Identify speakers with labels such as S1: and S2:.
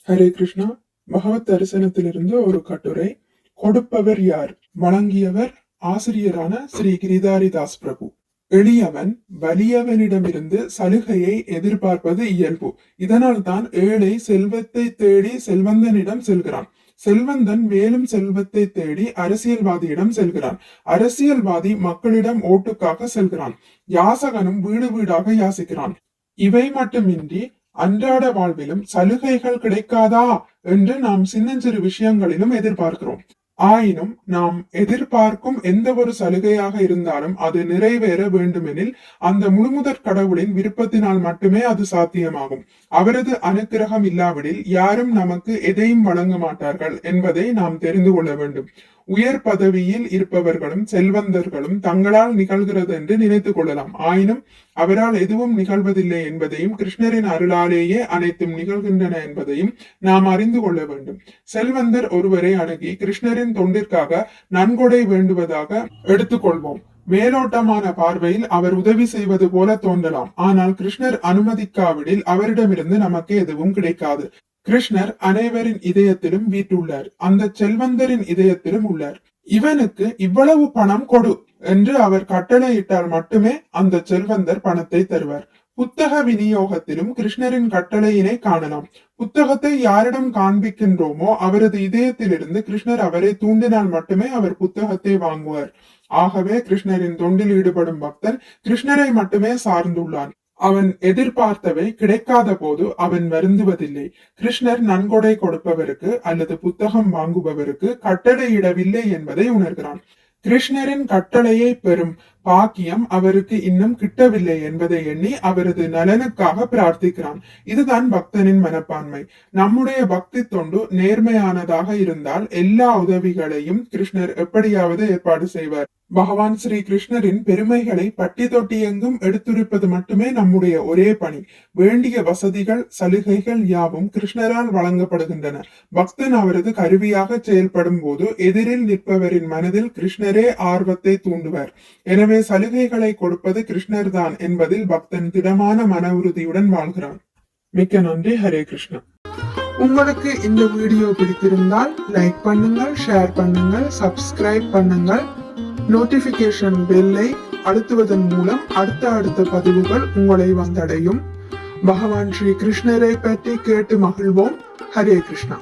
S1: ஹரே கிருஷ்ணா. பகவத் தரிசனத்திலிருந்து ஒரு கட்டுரை. கொடுப்பவர் யார்? வழங்கியவர் ஆசிரியரான ஸ்ரீ கிரிதாரிதாஸ் பிரபு. எளியவன் வலியவனிடமிருந்து சலுகையை எதிர்பார்ப்பது இயல்பு. இதனால் தான் ஏழை செல்வத்தை தேடி செல்வந்தனிடம் செல்கிறான். செல்வந்தன் மேலும் செல்வத்தை தேடி அரசியல்வாதியிடம் செல்கிறான். அரசியல்வாதி மக்களிடம் ஓட்டுக்காக செல்கிறான். யாசகனும் வீடு வீடாக யாசிக்கிறான். இவை மட்டுமின்றி அன்றாட வாழ்விலும் சலுகைகள் கிடைக்காதா என்று நாம் சின்னஞ்சிறு விஷயங்களிலும் எதிர்பார்க்கிறோம். ஆயினும் நாம் எதிர்பார்க்கும் எந்த ஒரு சலுகையாக இருந்தாலும் அது நிறைவேற வேண்டுமெனில் அந்த முழுமுதற் கடவுளின் விருப்பத்தினால் மட்டுமே அது சாத்தியமாகும். அவரது அனுக்கிரகம் இல்லாவிடில் யாரும் நமக்கு எதையும் வழங்க மாட்டார்கள் என்பதை நாம் தெரிந்து கொள்ள வேண்டும். உயர் பதவியில் இருப்பவர்களும் செல்வந்தர்களும் தங்களால் நிகழ்கிறது என்று நினைத்துக் கொள்ளலாம். ஆயினும் அவரால் எதுவும் நிகழ்வதில்லை என்பதையும் கிருஷ்ணரின் அருளாலேயே அனைத்தும் நிகழ்கின்றன என்பதையும் நாம் அறிந்து கொள்ள வேண்டும். செல்வந்தர் ஒருவரை அணுகி கிருஷ்ணரின் தொண்டிற்காக நன்கொடை வேண்டுவதாக எடுத்துக்கொள்வோம். மேலோட்டமான பார்வையில் அவர் உதவி செய்வது போல தோன்றலாம். ஆனால் கிருஷ்ணர் அனுமதிக்காவிடில் அவரிடமிருந்து நமக்கு எதுவும் கிடைக்காது. கிருஷ்ணர் அனைவரின் இதயத்திலும் வீட்டுள்ளார். அந்த செல்வந்தரின் இதயத்திலும் உள்ளார். இவனுக்கு இவ்வளவு பணம் கொடு என்று அவர் கட்டளையிட்டால் மட்டுமே அந்த செல்வந்தர் பணத்தை தருவார். புத்தக விநியோகத்திலும் கிருஷ்ணரின் கட்டளையினை காணலாம். புத்தகத்தை யாரிடம் காண்பிக்கின்றோமோ அவரது இதயத்திலிருந்து கிருஷ்ணர் அவரை தூண்டினால் மட்டுமே அவர் புத்தகத்தை வாங்குவார். ஆகவே கிருஷ்ணரின் தொண்டில் ஈடுபடும் பக்தன் கிருஷ்ணரை மட்டுமே சார்ந்துள்ளான். அவன் எதிர்பார்த்தவை கிடைக்காத போது அவன் வருந்துவதில்லை. கிருஷ்ணர் நன்கொடை கொடுப்பவருக்கு அல்லது புத்தகம் வாங்குபவருக்கு கட்டளையிடவில்லை என்பதை உணர்கிறான். கிருஷ்ணரின் கட்டளையை பெறும் பாக்கியம் அவருக்கு இன்னும் கிட்டவில்லை என்பதை எண்ணி அவரது நலனுக்காக பிரார்த்திக்கிறான். இதுதான் பக்தனின் மனப்பான்மை. நம்முடைய பக்தி தொண்டு நேர்மையானதாக இருந்தால் எல்லா உதவிகளையும் கிருஷ்ணர் எப்படியாவது ஏற்பாடு செய்வார். பகவான் ஸ்ரீ கிருஷ்ணரின் பெருமைகளை பட்டி தொட்டி எங்கும் எடுத்துரைப்பது மட்டுமே நம்முடைய ஒரே பணி. வேண்டிய வசதிகள் சலுகைகள் யாவும் கிருஷ்ணரால் வழங்கப்படுகின்றன. பக்தன் அவரது கருவியாக செயல்படும் போது எதிரில் நிற்பவரின் மனதில் கிருஷ்ணரே ஆர்வத்தை தூண்டுவார். எனவே சலுகைகளை கொடுப்பது கிருஷ்ணர் தான் என்பதில் பக்தன் திடமான மன உறுதியுடன் வாழ்கிறான். மிக்க நன்றி. ஹரே கிருஷ்ணா. உங்களுக்கு இந்த வீடியோ பிடித்திருந்தால் லைக் பண்ணுங்கள், ஷேர் பண்ணுங்கள், சப்ஸ்கிரைப் பண்ணுங்கள். நோட்டிபிகேஷன் பெல்லை அழுத்துவதன் மூலம் அடுத்த பதிவுகள் உங்களை வந்தடையும். பகவான் ஸ்ரீ கிருஷ்ணரை பற்றி கேட்டு மகிழ்வோம். ஹரே கிருஷ்ணா.